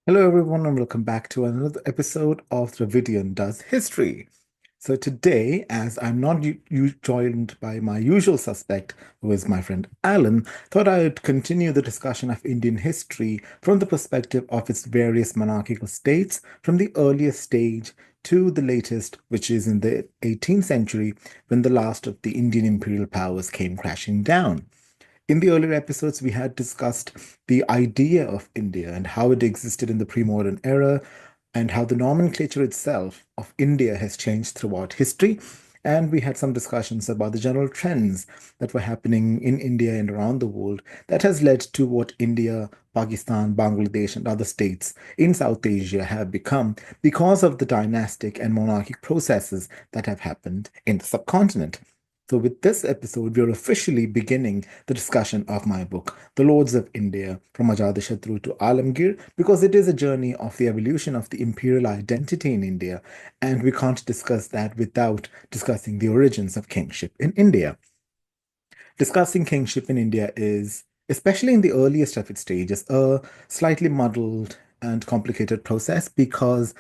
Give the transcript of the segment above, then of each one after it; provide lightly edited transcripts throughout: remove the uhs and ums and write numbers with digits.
Hello, everyone, and welcome back to another episode of Dravidian Does History. So today, as I'm not joined by my usual suspect, who is my friend Alan, thought I would continue the discussion of Indian history from the perspective of its various monarchical states, from the earliest stage to the latest, which is in the 18th century, when the last of the Indian imperial powers came crashing down. In the earlier episodes, we had discussed the idea of India and how it existed in the pre modern era, and how the nomenclature itself of India has changed throughout history. And we had some discussions about the general trends that were happening in India and around the world that has led to what India, Pakistan, Bangladesh, and other states in South Asia have become because of the dynastic and monarchic processes that have happened in the subcontinent. So, with this episode, we are officially beginning the discussion of my book, The Lords of India, from Ajatashatru to Alamgir, because it is a journey of the evolution of the imperial identity in India, and we can't discuss that without discussing the origins of kingship in India. Discussing kingship in India is, especially in the earliest of its stages, a slightly muddled and complicated process because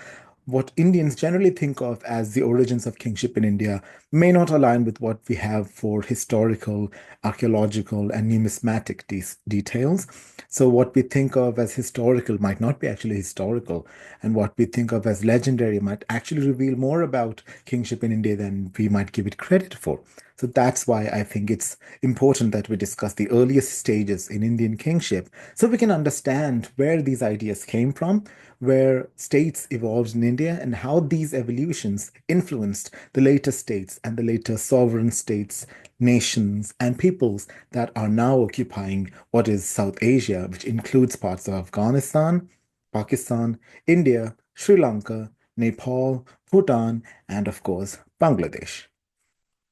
what Indians generally think of as the origins of kingship in India may not align with what we have for historical, archaeological, and numismatic details. So, what we think of as historical might not be actually historical, and what we think of as legendary might actually reveal more about kingship in India than we might give it credit for. So that's why I think it's important that we discuss the earliest stages in Indian kingship so we can understand where these ideas came from, where states evolved in India, and how these evolutions influenced the later states and the later sovereign states, nations, and peoples that are now occupying what is South Asia, which includes parts of Afghanistan, Pakistan, India, Sri Lanka, Nepal, Bhutan, and of course, Bangladesh.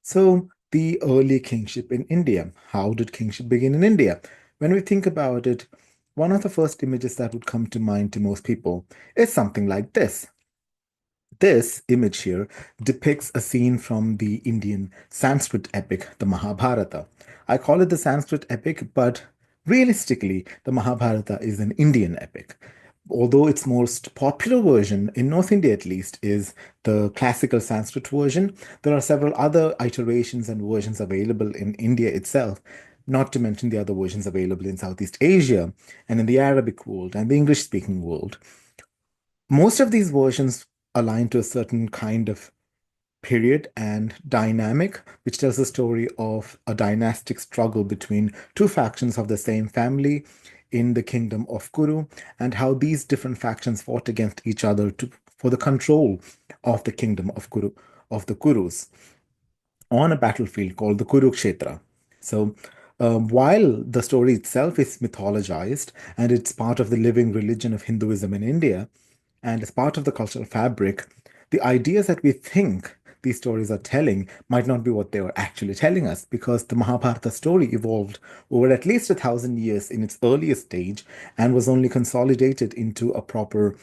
So, the early kingship in India. How did kingship begin in India? When we think about it, one of the first images that would come to mind to most people is something like this. This image here depicts a scene from the Indian Sanskrit epic, the Mahabharata. I call it the Sanskrit epic, but realistically, the Mahabharata is an Indian epic. Although its most popular version, in North India at least, is the classical Sanskrit version, there are several other iterations and versions available in India itself, not to mention the other versions available in Southeast Asia and in the Arabic world and the English speaking world. Most of these versions align to a certain kind of period and dynamic, which tells the story of a dynastic struggle between two factions of the same family in the kingdom of Kuru, and how these different factions fought against each other for the control of the kingdom of Kuru, of the Kurus, on a battlefield called the Kurukshetra. So, while the story itself is mythologized and it's part of the living religion of Hinduism in India, and as part of the cultural fabric, the ideas that we think these stories are telling might not be what they were actually telling us, because the Mahabharata story evolved over at least 1,000 years in its earliest stage and was only consolidated into a proper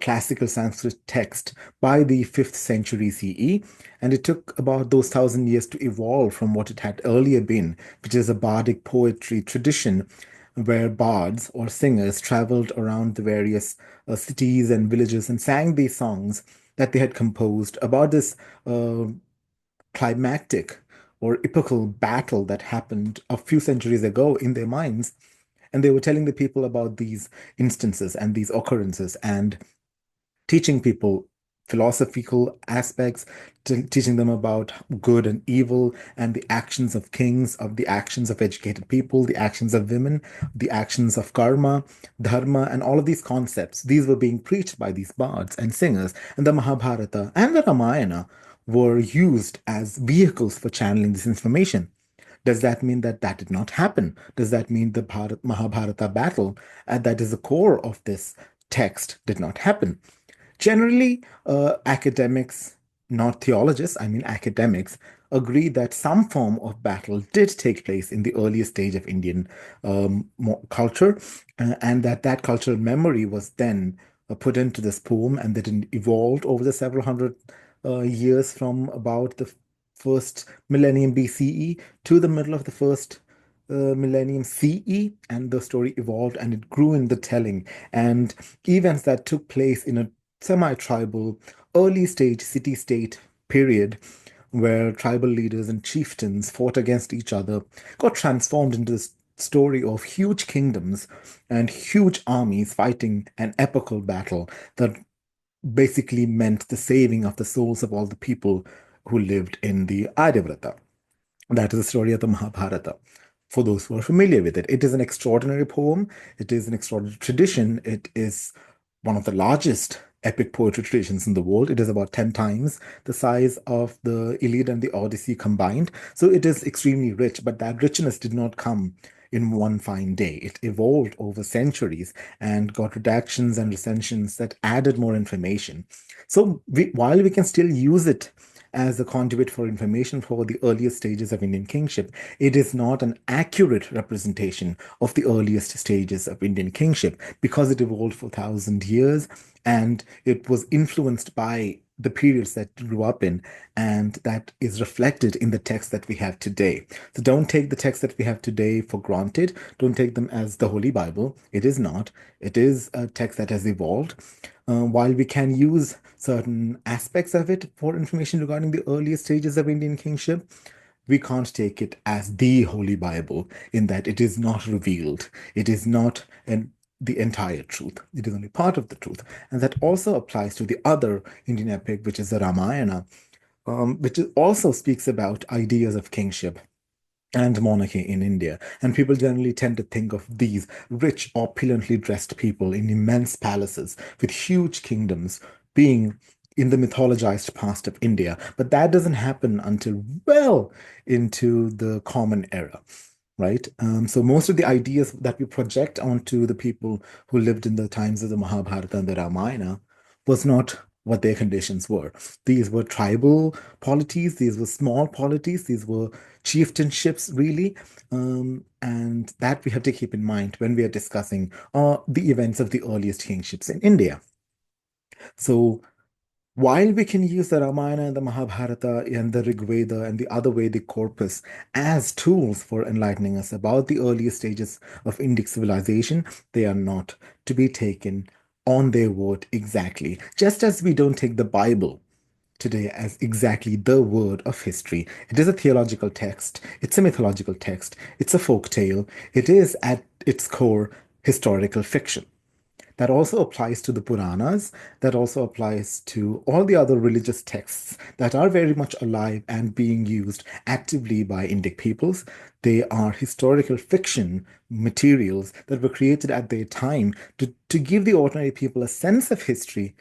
classical Sanskrit text by the 5th century CE. And it took about those 1,000 years to evolve from what it had earlier been, which is a bardic poetry tradition where bards or singers traveled around the various cities and villages and sang these songs that they had composed about this uh, climactic or epical battle that happened a few centuries ago in their minds. And they were telling the people about these instances and these occurrences and teaching people philosophical aspects, teaching them about good and evil and the actions of kings, of the actions of educated people, the actions of women, the actions of karma, dharma, and all of these concepts. These were being preached by these bards and singers, and the Mahabharata and the Ramayana were used as vehicles for channeling this information. Does that mean that that did not happen? Does that mean the Mahabharata battle, that is the core of this text, did not happen? Generally, academics, not theologists, I mean academics, agree that some form of battle did take place in the earliest stage of Indian culture, and that that cultural memory was then put into this poem and that it evolved over the several hundred years from about the first millennium BCE to the middle of the first millennium CE, and the story evolved and it grew in the telling. And events that took place in a semi-tribal, early stage city-state period where tribal leaders and chieftains fought against each other got transformed into this story of huge kingdoms and huge armies fighting an epical battle that basically meant the saving of the souls of all the people who lived in the Aryavrata. That is the story of the Mahabharata. For those who are familiar with it, it is an extraordinary poem. It is an extraordinary tradition. It is one of the largest epic poetry traditions in the world. It is about 10 times the size of the Iliad and the Odyssey combined. So it is extremely rich, but that richness did not come in one fine day. It evolved over centuries and got redactions and recensions that added more information. So while we can still use it as a conduit for information for the earliest stages of Indian kingship, it is not an accurate representation of the earliest stages of Indian kingship because it evolved for 1,000 years and it was influenced by the periods that it grew up in, and that is reflected in the text that we have today. So don't take the text that we have today for granted. Don't take them as the Holy Bible. It is not. It is a text that has evolved. While we can use certain aspects of it for information regarding the earliest stages of Indian kingship, we can't take it as the Holy Bible in that it is not revealed. It is not the entire truth. It is only part of the truth. And that also applies to the other Indian epic, which is the Ramayana, which also speaks about ideas of kingship and monarchy in India. And people generally tend to think of these rich, opulently dressed people in immense palaces with huge kingdoms being in the mythologized past of India. But that doesn't happen until well into the Common Era. Right. So most of the ideas that we project onto the people who lived in the times of the Mahabharata and the Ramayana was not what their conditions were. These were tribal polities, these were small polities, these were chieftainships, really. And that we have to keep in mind when we are discussing the events of the earliest kingships in India. So while we can use the Ramayana and the Mahabharata and the Rig Veda and the other Vedic corpus as tools for enlightening us about the earliest stages of Indic civilization, they are not to be taken on their word exactly. Just as we don't take the Bible today as exactly the word of history. It is a theological text, it's a mythological text, it's a folk tale, it is at its core historical fiction. That also applies to the Puranas. That also applies to all the other religious texts that are very much alive and being used actively by Indic peoples. They are historical fiction materials that were created at their time to give the ordinary people a sense of history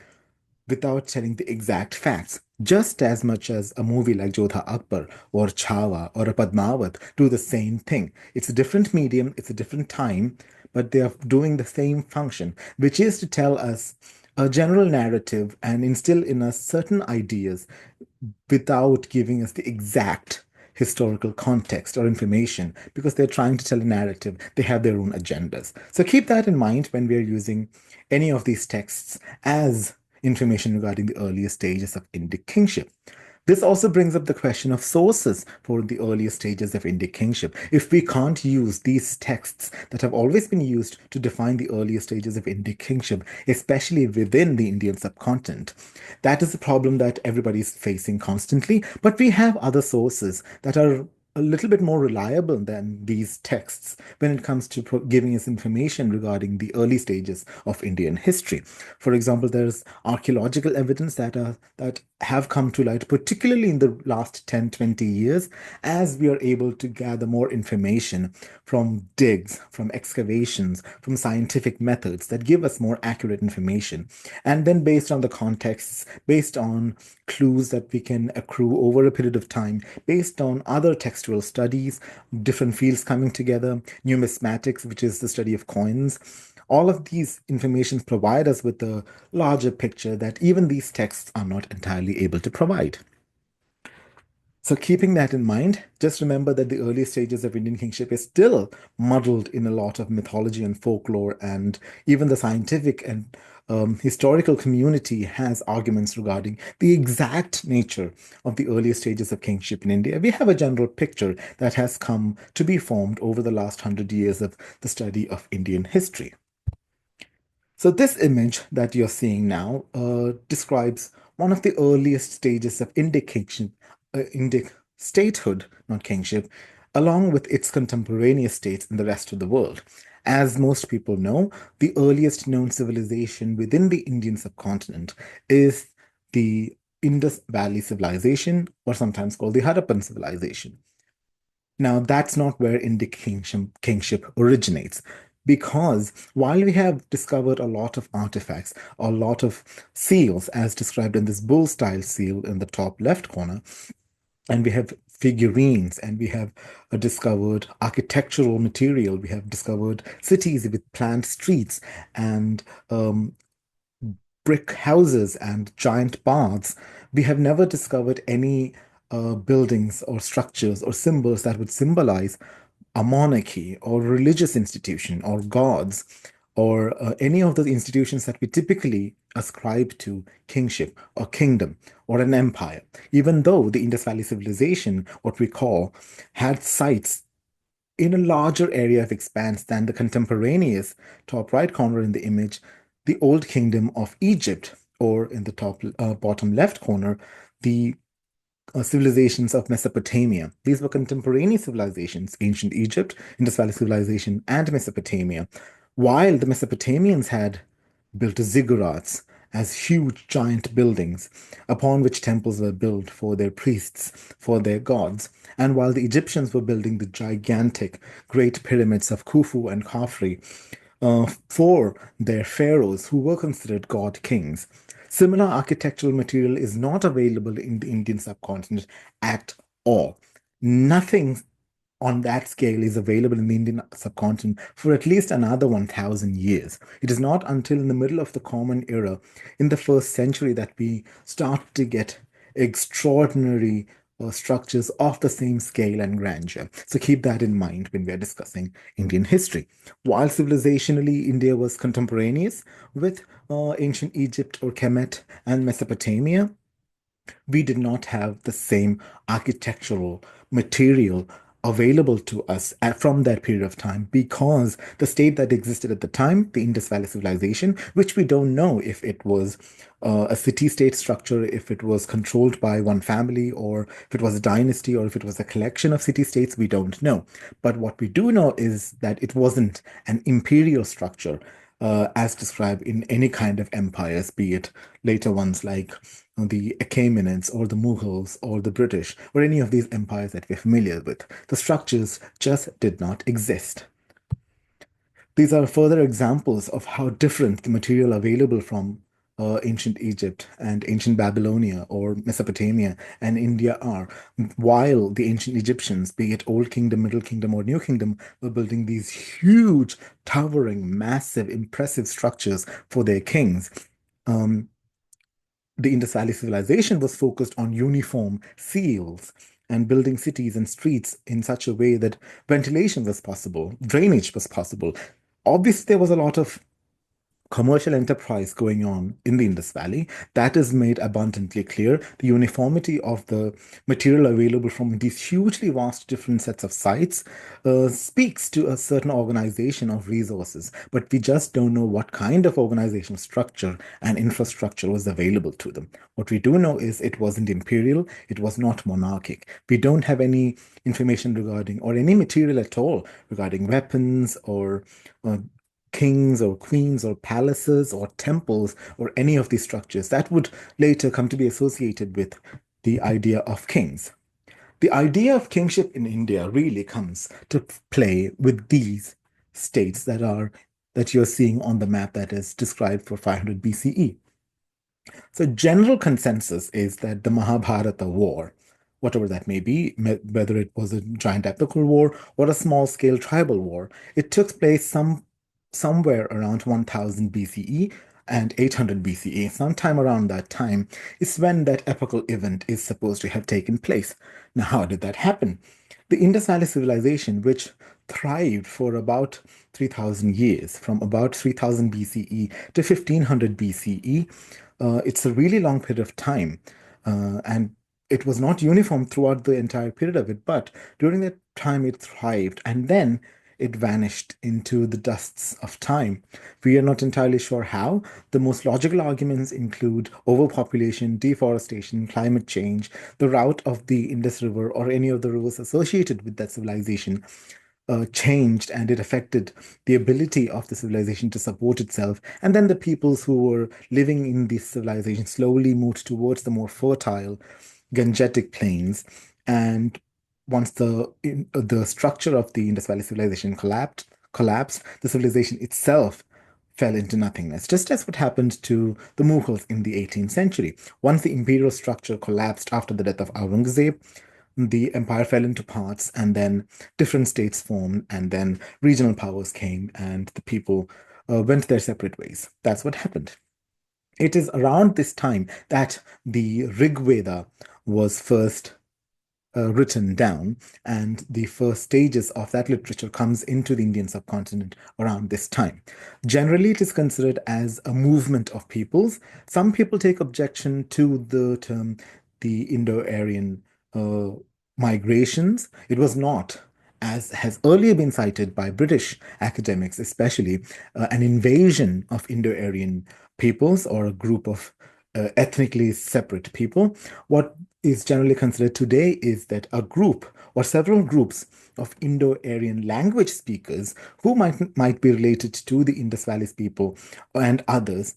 without telling the exact facts. Just as much as a movie like Jodha Akbar or Chhawa or a Padmavat do the same thing. It's a different medium, it's a different time, but they are doing the same function, which is to tell us a general narrative and instill in us certain ideas without giving us the exact historical context or information because they're trying to tell a narrative. They have their own agendas. So keep that in mind when we're using any of these texts as information regarding the earliest stages of Indic kingship. This also brings up the question of sources for the earliest stages of Indic kingship. If we can't use these texts that have always been used to define the earliest stages of Indic kingship, especially within the Indian subcontinent, that is a problem that everybody's facing constantly. But we have other sources that are a little bit more reliable than these texts when it comes to giving us information regarding the early stages of Indian history. For example, there's archaeological evidence that have come to light, particularly in the last 10, 20 years, as we are able to gather more information from digs, from excavations, from scientific methods that give us more accurate information. And then based on the contexts, based on clues that we can accrue over a period of time, based on other textual studies, different fields coming together, numismatics, which is the study of coins, all of these informations provide us with a larger picture that even these texts are not entirely able to provide. So, keeping that in mind, just remember that the early stages of Indian kingship is still muddled in a lot of mythology and folklore, and even the scientific and historical community has arguments regarding the exact nature of the earlier stages of kingship in India. We have a general picture that has come to be formed over the last 100 years of the study of Indian history. So this image that you're seeing now describes one of the earliest stages of indication, Indic statehood, not kingship, along with its contemporaneous states in the rest of the world. As most people know, the earliest known civilization within the Indian subcontinent is the Indus Valley Civilization, or sometimes called the Harappan Civilization. Now, that's not where kingship originates. Because while we have discovered a lot of artifacts, a lot of seals, as described in this bull style seal in the top left corner, and we have figurines, and we have discovered architectural material, we have discovered cities with planned streets and brick houses and giant baths, we have never discovered any buildings or structures or symbols that would symbolize a monarchy or religious institution or gods or any of the institutions that we typically ascribe to kingship or kingdom or an empire. Even though the Indus Valley Civilization, what we call, had sites in a larger area of expanse than the contemporaneous top right corner in the image, the Old Kingdom of Egypt, or in the top bottom left corner, the civilizations of Mesopotamia. These were contemporaneous civilizations, ancient Egypt, Indus Valley Civilization, and Mesopotamia. While the Mesopotamians had built ziggurats as huge giant buildings upon which temples were built for their priests, for their gods, and while the Egyptians were building the gigantic Great Pyramids of Khufu and Khafre for their pharaohs who were considered god kings. Similar architectural material is not available in the Indian subcontinent at all. Nothing on that scale is available in the Indian subcontinent for at least another 1,000 years. It is not until in the middle of the Common Era, in the first century, that we start to get extraordinary structures of the same scale and grandeur. So keep that in mind when we are discussing Indian history. While civilizationally India was contemporaneous with ancient Egypt or Kemet and Mesopotamia, we did not have the same architectural material available to us from that period of time because the state that existed at the time, the Indus Valley Civilization, which we don't know if it was a city-state structure, if it was controlled by one family, or if it was a dynasty, or if it was a collection of city-states, we don't know. But what we do know is that it wasn't an imperial structure as described in any kind of empires, be it later ones like the Achaemenids or the Mughals or the British or any of these empires that we're familiar with. The structures just did not exist. These are further examples of how different the material available from ancient Egypt and ancient Babylonia or Mesopotamia and India are, while the ancient Egyptians, be it Old Kingdom, Middle Kingdom, or New Kingdom, were building these huge, towering, massive, impressive structures for their kings. Um, the Indus Valley civilization was focused on uniform seals and building cities and streets in such a way that ventilation was possible, drainage was possible. Obviously, there was a lot of commercial enterprise going on in the Indus Valley. That is made abundantly clear. The uniformity of the material available from these hugely vast different sets of sites speaks to a certain organization of resources, but we just don't know what kind of organizational structure and infrastructure was available to them. What we do know is it wasn't imperial, it was not monarchic. We don't have any information regarding, or any material at all regarding weapons or kings or queens or palaces or temples or any of these structures that would later come to be associated with the idea of kings. The idea of kingship in India really comes to play with these states that you're seeing on the map that is described for 500 BCE. So general consensus is that the Mahabharata war, whatever that may be, whether it was a giant epical war or a small-scale tribal war, it took place somewhere around 1000 BCE, and 800 BCE, sometime around that time, is when that epochal event is supposed to have taken place. Now, how did that happen? The Indus Valley Civilization, which thrived for about 3,000 years, from about 3000 BCE to 1500 BCE, it's a really long period of time. And it was not uniform throughout the entire period of it, but during that time it thrived and then it vanished into the dusts of time. We are not entirely sure how. The most logical arguments include overpopulation, deforestation, climate change, the route of the Indus River or any of the rivers associated with that civilization changed, and it affected the ability of the civilization to support itself. And then the peoples who were living in this civilization slowly moved towards the more fertile Gangetic plains. And once the structure of the Indus Valley civilization collapsed, the civilization itself fell into nothingness, just as what happened to the Mughals in the 18th century. Once the imperial structure collapsed after the death of Aurangzeb, the empire fell into parts, and then different states formed, and then regional powers came, and the people went their separate ways. That's what happened. It is around this time that the Rig Veda was first written down, and the first stages of that literature comes into the Indian subcontinent around this time. Generally, it is considered as a movement of peoples. Some people take objection to the term the Indo-Aryan uh, migrations. It was not, as has earlier been cited by British academics, especially, an invasion of Indo-Aryan peoples or a group of ethnically separate people. What is generally considered today is that a group or several groups of Indo-Aryan language speakers who might be related to the Indus Valley people and others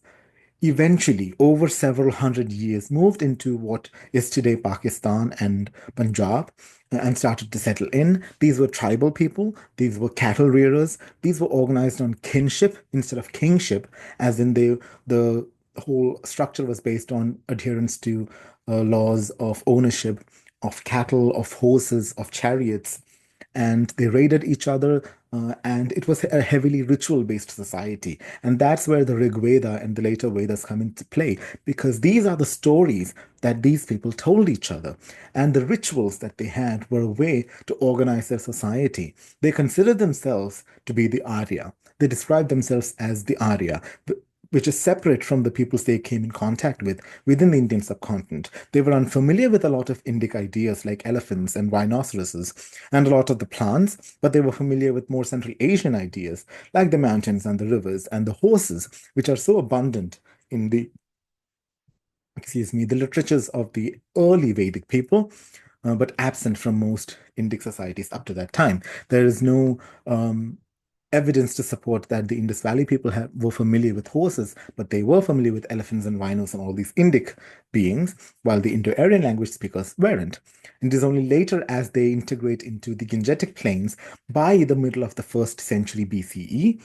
eventually, over several hundred years, moved into what is today Pakistan and Punjab and started to settle in. These were tribal people, these were cattle rearers, these were organized on kinship instead of kingship, as in the whole structure was based on adherence to laws of ownership of cattle, of horses, of chariots, and they raided each other. And it was a heavily ritual-based society. And that's where the Rig Veda and the later Vedas come into play, because these are the stories that these people told each other. And the rituals that they had were a way to organize their society. They considered themselves to be the Arya. They described themselves as the Arya, which is separate from the peoples they came in contact with within the Indian subcontinent. They were unfamiliar with a lot of Indic ideas like elephants and rhinoceroses and a lot of the plants, but they were familiar with more Central Asian ideas like the mountains and the rivers and the horses, which are so abundant in the literatures of the early Vedic people, but absent from most Indic societies up to that time. There is no evidence to support that the Indus Valley people were familiar with horses, but they were familiar with elephants and rhinos and all these Indic beings, while the Indo-Aryan language speakers weren't. And it is only later, as they integrate into the Gangetic plains by the middle of the first century BCE,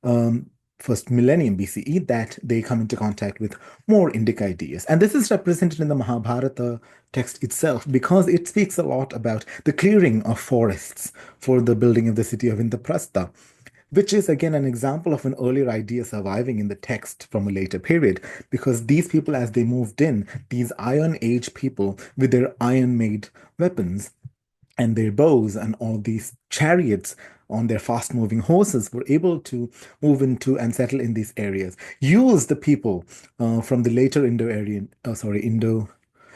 um, first millennium BCE, that they come into contact with more Indic ideas. And this is represented in the Mahabharata text itself because it speaks a lot about the clearing of forests for the building of the city of Indraprastha, which is again an example of an earlier idea surviving in the text from a later period, because these people, as they moved in, these Iron Age people with their iron made weapons and their bows and all these chariots on their fast moving horses, were able to move into and settle in these areas, use the people from the later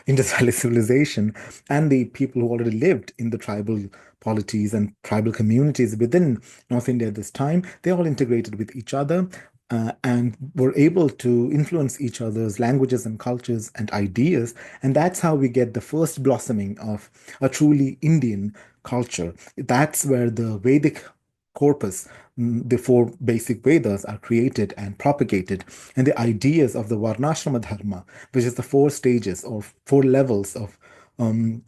Indus Valley civilization, and the people who already lived in the tribal polities and tribal communities within North India at this time. They all integrated with each other and were able to influence each other's languages and cultures and ideas. And that's how we get the first blossoming of a truly Indian culture. That's where the Vedic corpus, the four basic Vedas, are created and propagated, and the ideas of the Varnashrama Dharma, which is the four stages or four levels of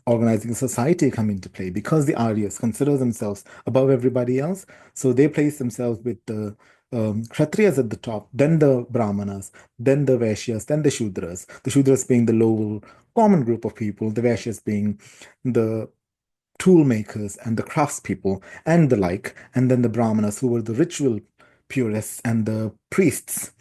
organizing society, come into play, because the Aryas consider themselves above everybody else. So they place themselves with the Kshatriyas at the top, then the Brahmanas, then the Vaishyas, then the Shudras. The Shudras being the lower common group of people, the Vaishyas being the tool makers and the craftspeople and the like, and then the Brahmanas, who were the ritual purists and the priests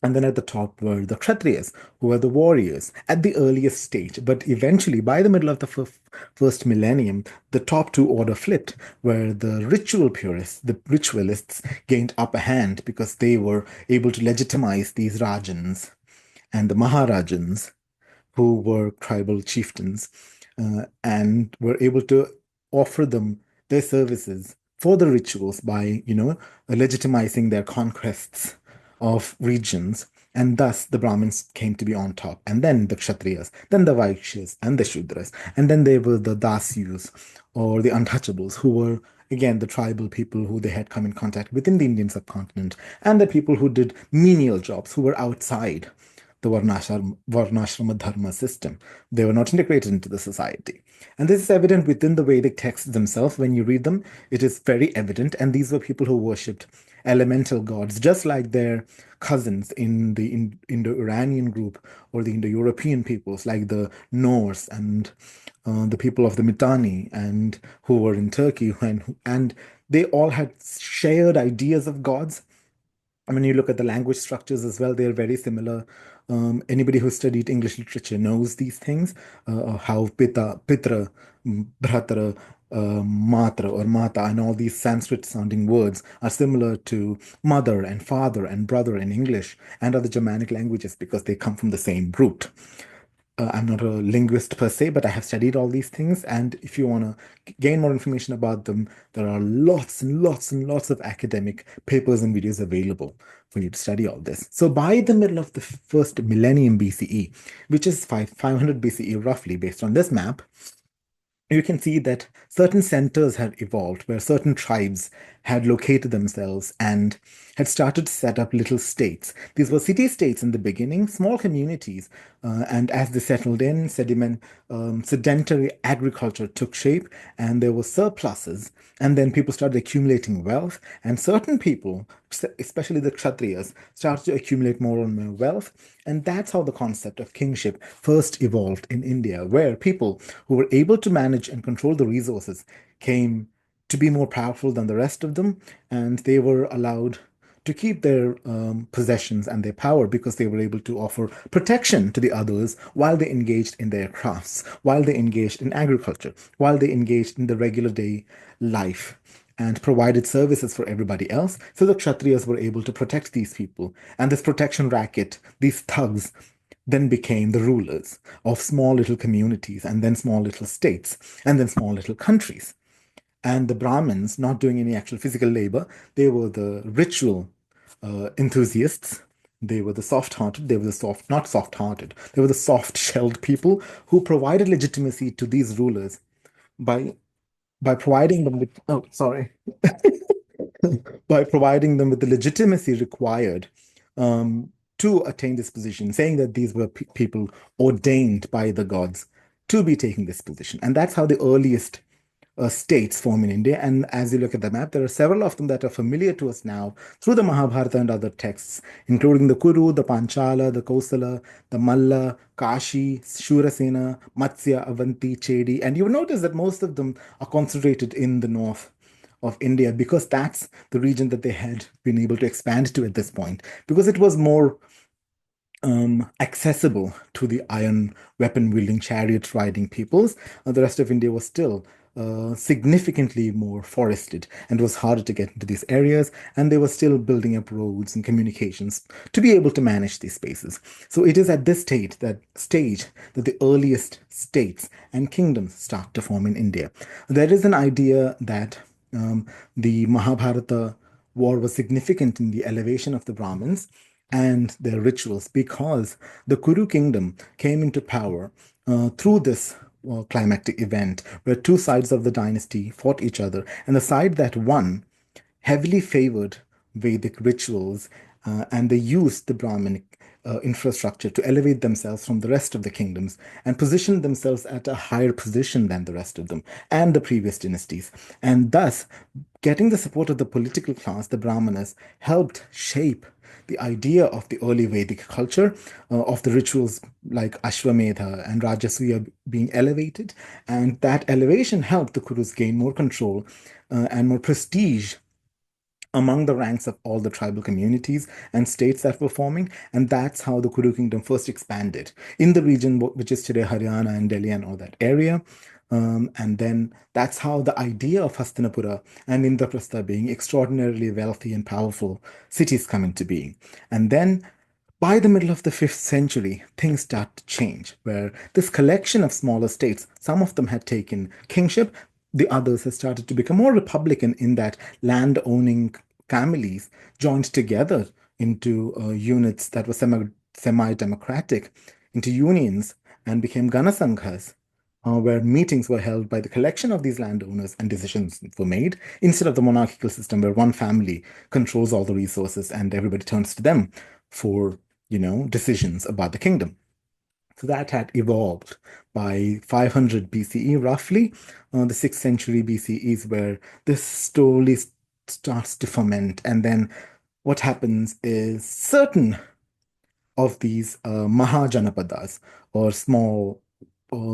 And then at the top were the Kshatriyas, who were the warriors at the earliest stage. But eventually, by the middle of the first millennium, the top two order flipped, where the ritual purists, the ritualists, gained upper hand because they were able to legitimize these Rajans and the Maharajans, who were tribal chieftains, and were able to offer them their services for the rituals by, legitimizing their conquests of regions. And thus the Brahmins came to be on top. And then the Kshatriyas, then the Vaishyas, and the Shudras. And then there were the Dasyus, or the untouchables, who were again the tribal people who they had come in contact with in the Indian subcontinent, and the people who did menial jobs, who were outside the Varnashrama Dharma system. They were not integrated into the society. And this is evident within the Vedic texts themselves. When you read them, it is very evident. And these were people who worshipped elemental gods, just like their cousins in the Indo-Iranian group or the Indo-European peoples, like the Norse and the people of the Mitanni and who were in Turkey, and they all had shared ideas of gods. I mean, you look at the language structures as well, they're very similar. Anybody who studied English literature knows these things, how Pitra, Bhratra, Matra or Mata, and all these Sanskrit sounding words are similar to mother and father and brother in English and other Germanic languages because they come from the same root. I'm not a linguist per se, but I have studied all these things. And if you want to gain more information about them, there are lots and lots and lots of academic papers and videos available for you to study all this. So by the middle of the first millennium BCE, which is 500 BCE roughly based on this map, you can see that certain centers had evolved where certain tribes had located themselves and had started to set up little states. These were city states in the beginning, small communities, and as they settled in, sedentary agriculture took shape, and there were surpluses. And then people started accumulating wealth, and certain people, especially the Kshatriyas, started to accumulate more and more wealth. And that's how the concept of kingship first evolved in India, where people who were able to manage and control the resources came to be more powerful than the rest of them, and they were allowed to keep their possessions and their power because they were able to offer protection to the others while they engaged in their crafts, while they engaged in agriculture, while they engaged in the regular day life and provided services for everybody else. So the Kshatriyas were able to protect these people. And this protection racket, these thugs, then became the rulers of small little communities and then small little states and then small little countries. And the Brahmins, not doing any actual physical labor, they were the ritual enthusiasts. They were the soft-hearted, they were the soft, not soft-hearted, they were the soft-shelled people who provided legitimacy to these rulers by providing them with, oh, sorry, by providing them with the legitimacy required to attain this position, saying that these were people ordained by the gods to be taking this position. And that's how the earliest states form in India. And as you look at the map, there are several of them that are familiar to us now through the Mahabharata and other texts, including the Kuru, the Panchala, the Kosala, the Malla, Kashi, Shurasena, Matsya, Avanti, Chedi. And you'll notice that most of them are concentrated in the north of India because that's the region that they had been able to expand to at this point, because it was more accessible to the iron weapon wielding chariot riding peoples. The rest of India was still significantly more forested and it was harder to get into these areas, and they were still building up roads and communications to be able to manage these spaces. So it is at this stage that the earliest states and kingdoms start to form in India. There is an idea that the Mahabharata war was significant in the elevation of the Brahmins and their rituals because the Kuru kingdom came into power through this climactic event where two sides of the dynasty fought each other, and the side that won heavily favored Vedic rituals, and they used the Brahminic infrastructure to elevate themselves from the rest of the kingdoms and position themselves at a higher position than the rest of them and the previous dynasties. And thus, getting the support of the political class, the Brahmanas, helped shape the idea of the early Vedic culture, of the rituals like Ashwamedha and Rajasuya being elevated. And that elevation helped the Kurus gain more control and more prestige among the ranks of all the tribal communities and states that were forming. And that's how the Kuru kingdom first expanded in the region, which is today Haryana and Delhi and all that area. And then that's how the idea of Hastinapura and Indraprastha being extraordinarily wealthy and powerful cities come into being. And then by the middle of the 5th century, things start to change, where this collection of smaller states, some of them had taken kingship, the others had started to become more republican in that land owning families joined together into units that were semi democratic, into unions, and became Ganasanghas, where meetings were held by the collection of these landowners and decisions were made instead of the monarchical system where one family controls all the resources and everybody turns to them for, decisions about the kingdom. So that had evolved by 500 BCE, roughly. The 6th century BCE is where this slowly starts to ferment. And then what happens is certain of these Mahajanapadas, or small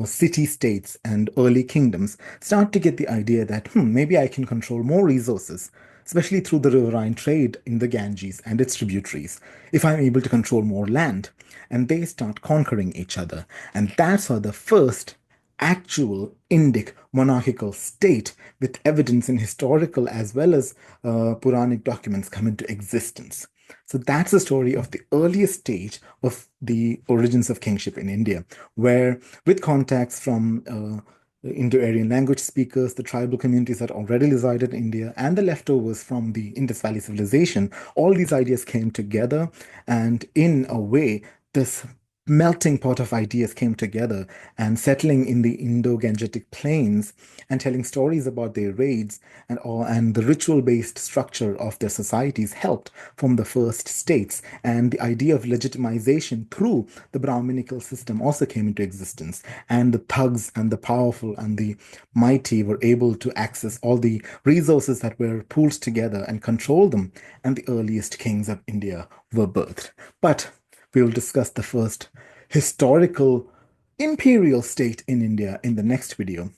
city states and early kingdoms, start to get the idea that maybe I can control more resources, especially through the riverine trade in the Ganges and its tributaries, if I'm able to control more land. And they start conquering each other. And that's how the first actual Indic monarchical state with evidence in historical as well as Puranic documents come into existence. So that's the story of the earliest stage of the origins of kingship in India, where with contacts from Indo-Aryan language speakers, the tribal communities that already resided in India, and the leftovers from the Indus Valley civilization, all these ideas came together. And in a way, this melting pot of ideas came together and settling in the Indo-Gangetic plains and telling stories about their raids and the ritual-based structure of their societies helped form the first states. And the idea of legitimization through the Brahminical system also came into existence. And the thugs and the powerful and the mighty were able to access all the resources that were pooled together and control them. And the earliest kings of India were birthed. But we will discuss the first historical imperial state in India in the next video.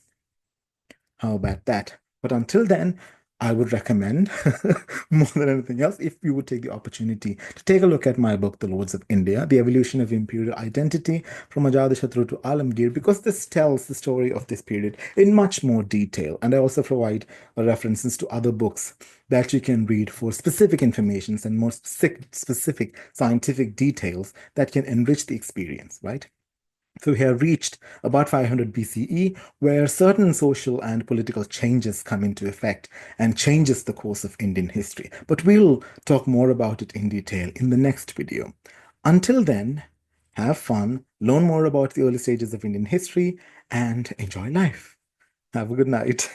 How about that? But until then, I would recommend, more than anything else, if you would take the opportunity to take a look at my book, The Lords of India, The Evolution of Imperial Identity from Ajatashatru to Alamgir, because this tells the story of this period in much more detail. And I also provide references to other books that you can read for specific information and more specific scientific details that can enrich the experience, right? So we have reached about 500 BCE, where certain social and political changes come into effect and changes the course of Indian history. But we'll talk more about it in detail in the next video. Until then, have fun, learn more about the early stages of Indian history, and enjoy life. Have a good night.